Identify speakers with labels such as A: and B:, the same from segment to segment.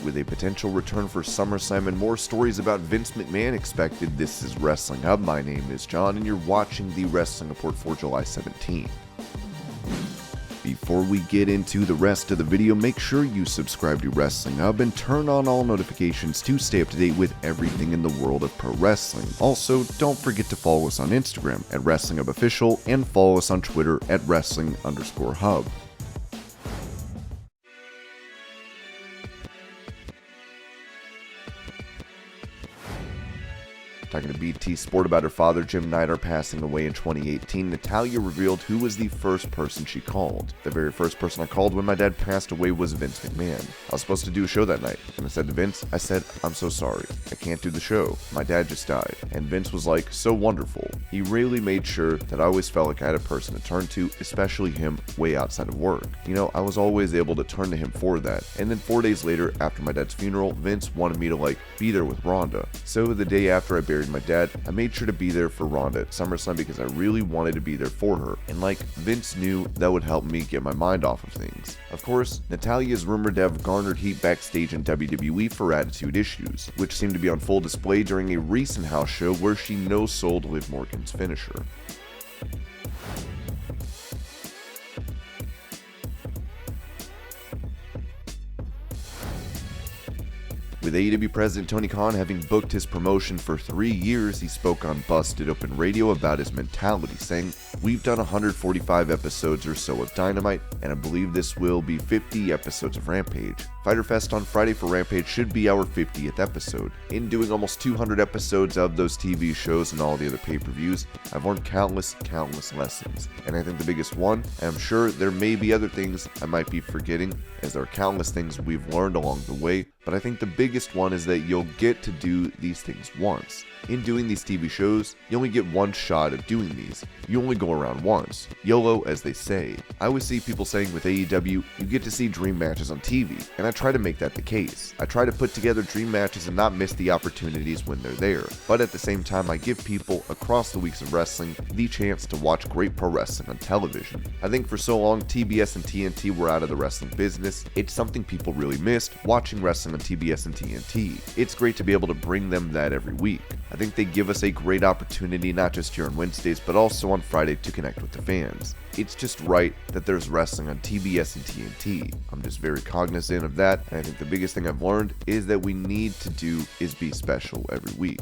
A: With a potential return for Summerslam and more stories about Vince McMahon expected, this is Wrestling Hub. My name is John, and you're watching the Wrestling Report for July 17. Before we get into the rest of the video, make sure you subscribe to Wrestling Hub and turn on all notifications to stay up to date with everything in the world of pro wrestling. Also, don't forget to follow us on Instagram at Wrestling Hub Official and follow us on Twitter at Wrestling_Hub. Talking to BT Sport about her father, Jim Neidhart, passing away in 2018, Natalya revealed who was the first person she called. The very first person I called when my dad passed away was Vince McMahon. I was supposed to do a show that night, and I said to Vince, I'm so sorry. I can't do the show. My dad just died. And Vince was like, so wonderful. He really made sure that I always felt like I had a person to turn to, especially him way outside of work. You know, I was always able to turn to him for that. And then 4 days later, after my dad's funeral, Vince wanted me to be there with Rhonda. So the day after I buried my dad, I made sure to be there for Rhonda at Summerslam because I really wanted to be there for her, and Vince knew that would help me get my mind off of things. Of course, Natalya is rumored to have garnered heat backstage in WWE for attitude issues, which seemed to be on full display during a recent house show where she no-sold Liv Morgan's finisher. With AEW President Tony Khan having booked his promotion for 3 years, he spoke on Busted Open Radio about his mentality, saying, "We've done 145 episodes or so of Dynamite, and I believe this will be 50 episodes of Rampage. Fyter Fest on Friday for Rampage should be our 50th episode. In doing almost 200 episodes of those TV shows and all the other pay-per-views, I've learned countless lessons. And I think the biggest one, and I'm sure there may be other things I might be forgetting, as there are countless things we've learned along the way, but I think the biggest one is that you'll get to do these things once. In doing these TV shows, you only get one shot of doing these. You only go around once. YOLO, as they say. I always see people saying with AEW, you get to see dream matches on TV, and I try to make that the case. I try to put together dream matches and not miss the opportunities when they're there. But at the same time, I give people across the weeks of wrestling the chance to watch great pro wrestling on television. I think for so long, TBS and TNT were out of the wrestling business. It's something people really missed, watching wrestling on TBS and TNT. It's great to be able to bring them that every week. I think they give us a great opportunity not just here on Wednesdays, but also on Friday to connect with the fans. It's just right that there's wrestling on TBS and TNT. I'm just very cognizant of that, and I think the biggest thing I've learned is that we need to do is be special every week.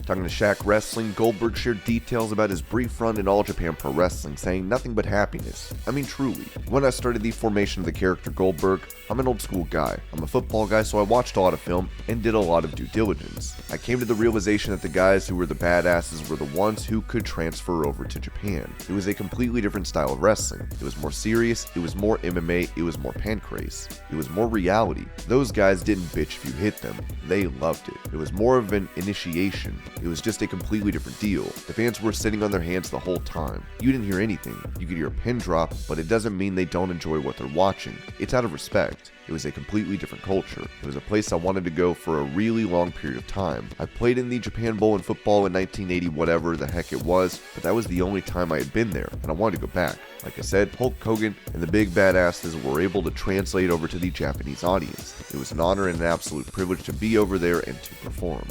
A: Talking to Shaq Wrestling, Goldberg shared details about his brief run in All Japan Pro Wrestling, saying nothing but happiness. I mean, truly. When I started the formation of the character Goldberg, I'm an old school guy. I'm a football guy, so I watched a lot of film and did a lot of due diligence. I came to the realization that the guys who were the badasses were the ones who could transfer over to Japan. It was a completely different style of wrestling. It was more serious, it was more MMA, it was more pancrase. It was more reality. Those guys didn't bitch if you hit them. They loved it. It was more of an initiation. It was just a completely different deal. The fans were sitting on their hands the whole time. You didn't hear anything. You could hear a pin drop, but it doesn't mean they don't enjoy what they're watching. It's out of respect. It was a completely different culture. It was a place I wanted to go for a really long period of time. I played in the Japan Bowl in football in 1980, whatever the heck it was, but that was the only time I had been there, and I wanted to go back. Like I said, Hulk Hogan and the big badasses were able to translate over to the Japanese audience. It was an honor and an absolute privilege to be over there and to perform.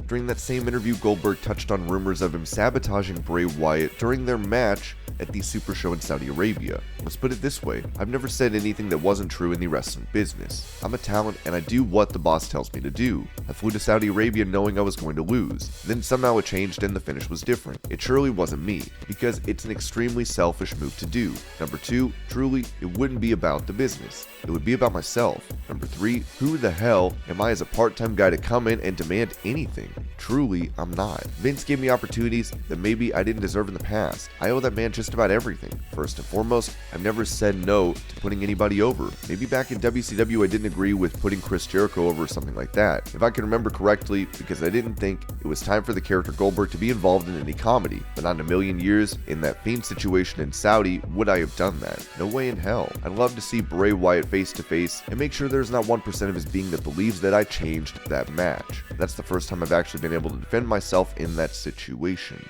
A: During that same interview, Goldberg touched on rumors of him sabotaging Bray Wyatt during their match at the Super Show in Saudi Arabia. Let's put it this way, I've never said anything that wasn't true in the wrestling business. I'm a talent and I do what the boss tells me to do. I flew to Saudi Arabia knowing I was going to lose. Then somehow it changed and the finish was different. It surely wasn't me, because it's an extremely selfish move to do. Number 2, truly, it wouldn't be about the business. It would be about myself. Number 3, who the hell am I as a part-time guy to come in and demand anything? Truly, I'm not. Vince gave me opportunities that maybe I didn't deserve in the past. I owe that man just just about everything. First and foremost, I've never said no to putting anybody over. Maybe back in WCW I didn't agree with putting Chris Jericho over or something like that, if I can remember correctly, because I didn't think it was time for the character Goldberg to be involved in any comedy. But not in a million years, in that Fiend situation in Saudi, would I have done that? No way in hell. I'd love to see Bray Wyatt face to face and make sure there's not 1% of his being that believes that I changed that match. That's the first time I've actually been able to defend myself in that situation.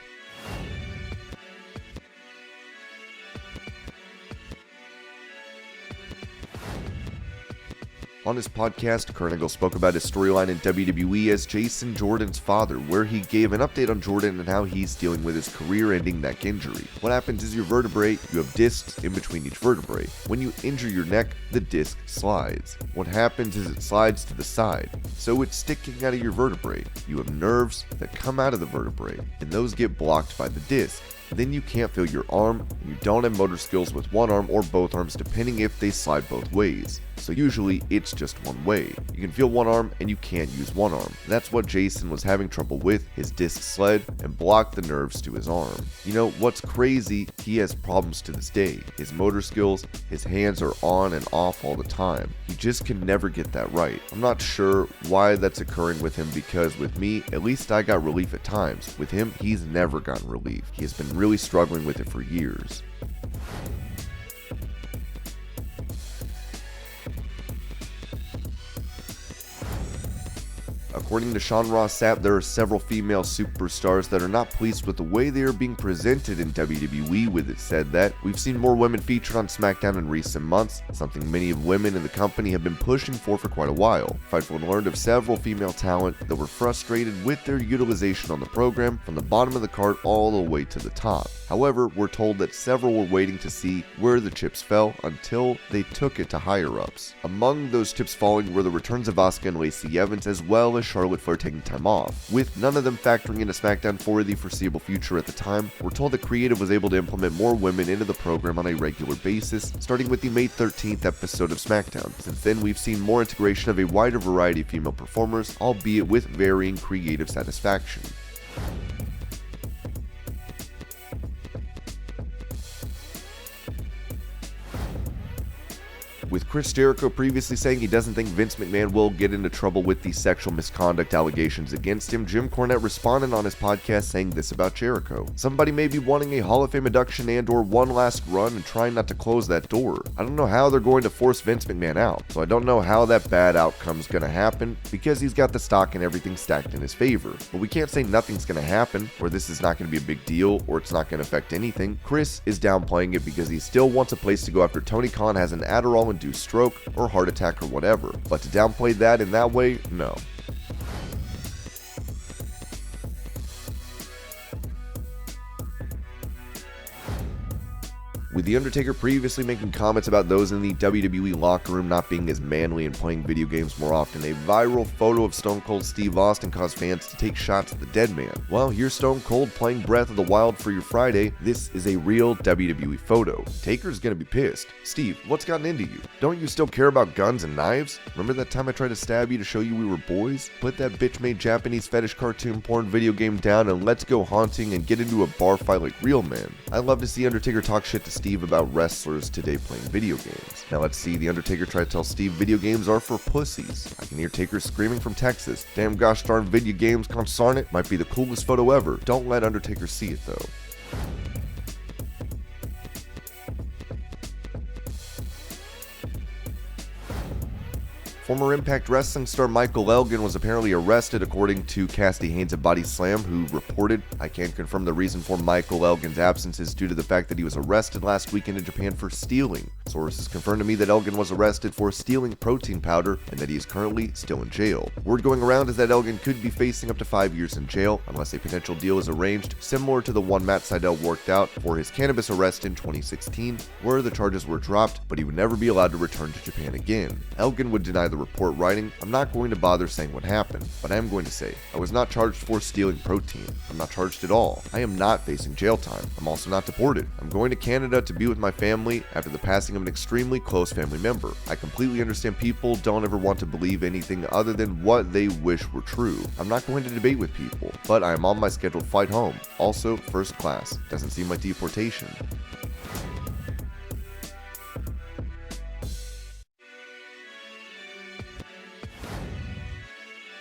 A: On his podcast, Kurt Angle spoke about his storyline in WWE as Jason Jordan's father, where he gave an update on Jordan and how he's dealing with his career-ending neck injury. What happens is your vertebrae, you have discs in between each vertebrae. When you injure your neck, the disc slides. What happens is it slides to the side, so it's sticking out of your vertebrae. You have nerves that come out of the vertebrae, and those get blocked by the disc. Then you can't feel your arm, and you don't have motor skills with one arm or both arms depending if they slide both ways. So usually it's just one way. You can feel one arm and you can't use one arm. That's what Jason was having trouble with. His disc slid and blocked the nerves to his arm. You know what's crazy? He has problems to this day. His motor skills, his hands are on and off all the time. He just can never get that right. I'm not sure why that's occurring with him, because with me, at least I got relief at times. With him, he's never gotten relief. He has been really struggling with it for years. According to Sean Ross Sapp, there are several female superstars that are not pleased with the way they are being presented in WWE. With it said that, we've seen more women featured on SmackDown in recent months, something many of women in the company have been pushing for quite a while. Fightful learned of several female talent that were frustrated with their utilization on the program, from the bottom of the card all the way to the top. However, we're told that several were waiting to see where the chips fell until they took it to higher-ups. Among those chips falling were the returns of Asuka and Lacey Evans, as well as Charlotte Flair taking time off. With none of them factoring into SmackDown for the foreseeable future at the time, we're told that Creative was able to implement more women into the program on a regular basis, starting with the May 13th episode of SmackDown. Since then, we've seen more integration of a wider variety of female performers, albeit with varying creative satisfaction. With Chris Jericho previously saying he doesn't think Vince McMahon will get into trouble with the sexual misconduct allegations against him, Jim Cornette responded on his podcast saying this about Jericho: "Somebody may be wanting a Hall of Fame induction and or one last run and trying not to close that door. I don't know how they're going to force Vince McMahon out, so I don't know how that bad outcome's going to happen, because he's got the stock and everything stacked in his favor. But we can't say nothing's going to happen, or this is not going to be a big deal, or it's not going to affect anything." Chris is downplaying it because he still wants a place to go after Tony Khan has an Adderall-induced stroke or heart attack or whatever, but to downplay that in that way, no. With The Undertaker previously making comments about those in the WWE locker room not being as manly and playing video games more often, a viral photo of Stone Cold Steve Austin caused fans to take shots at the dead man. Well, here's Stone Cold playing Breath of the Wild for your Friday. This is a real WWE photo. Taker's gonna be pissed. "Steve, what's gotten into you? Don't you still care about guns and knives? Remember that time I tried to stab you to show you we were boys? Put that bitch-made Japanese fetish cartoon porn video game down and let's go haunting and get into a bar fight like real men." I love to see Undertaker talk shit to Steve about wrestlers today playing video games. Now let's see The Undertaker try to tell Steve video games are for pussies. I can hear Taker screaming from Texas. "Damn gosh darn video games, consarn it. Might be the coolest photo ever." Don't let Undertaker see it though. Former Impact Wrestling star Michael Elgin was apparently arrested, according to Cassidy Haynes of Body Slam, who reported, "I can't confirm the reason for Michael Elgin's absence is due to the fact that he was arrested last weekend in Japan for stealing. Sources confirmed to me that Elgin was arrested for stealing protein powder and that he is currently still in jail." Word going around is that Elgin could be facing up to 5 years in jail unless a potential deal is arranged, similar to the one Matt Sydal worked out for his cannabis arrest in 2016, where the charges were dropped, but he would never be allowed to return to Japan again. Elgin would deny the report, writing, "I'm not going to bother saying what happened, but I am going to say, I was not charged for stealing protein. I'm not charged at all. I am not facing jail time. I'm also not deported. I'm going to Canada to be with my family after the passing of an extremely close family member. I completely understand people don't ever want to believe anything other than what they wish were true. I'm not going to debate with people, but I am on my scheduled flight home. Also, first class. Doesn't seem like deportation."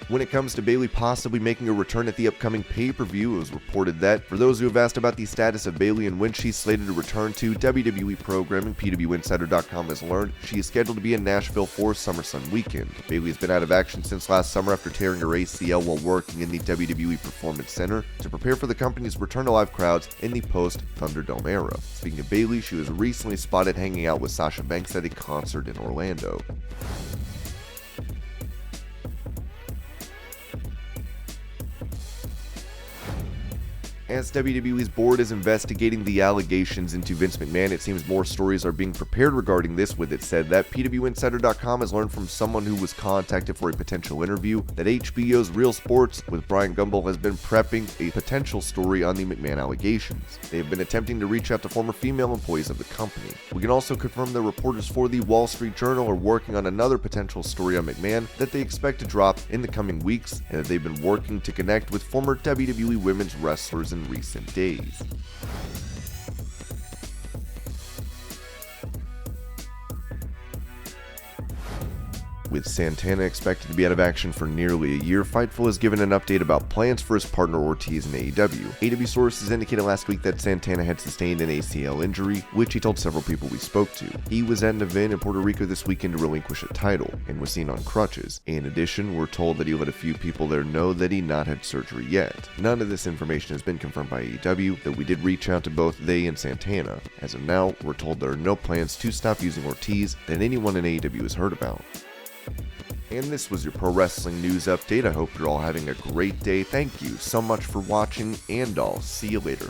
A: When it comes to Bayley possibly making a return at the upcoming pay-per-view, it was reported that, for those who have asked about the status of Bayley and when she's slated to return to WWE programming, PWInsider.com has learned she is scheduled to be in Nashville for SummerSlam weekend. Bayley has been out of action since last summer after tearing her ACL while working in the WWE Performance Center to prepare for the company's return to live crowds in the post-Thunderdome era. Speaking of Bayley, she was recently spotted hanging out with Sasha Banks at a concert in Orlando. As WWE's board is investigating the allegations into Vince McMahon, it seems more stories are being prepared regarding this, with it said that PWInsider.com has learned from someone who was contacted for a potential interview that HBO's Real Sports with Brian Gumbel has been prepping a potential story on the McMahon allegations. They have been attempting to reach out to former female employees of the company. We can also confirm that reporters for the Wall Street Journal are working on another potential story on McMahon that they expect to drop in the coming weeks, and that they've been working to connect with former WWE women's wrestlers in recent days. With Santana expected to be out of action for nearly a year, Fightful has given an update about plans for his partner Ortiz in AEW. AEW sources indicated last week that Santana had sustained an ACL injury, which he told several people we spoke to. He was at an event in Puerto Rico this weekend to relinquish a title, and was seen on crutches. In addition, we're told that he let a few people there know that he not had surgery yet. None of this information has been confirmed by AEW, though we did reach out to both they and Santana. As of now, we're told there are no plans to stop using Ortiz that anyone in AEW has heard about. And this was your pro wrestling news update. I hope you're all having a great day. Thank you so much for watching, and I'll see you later.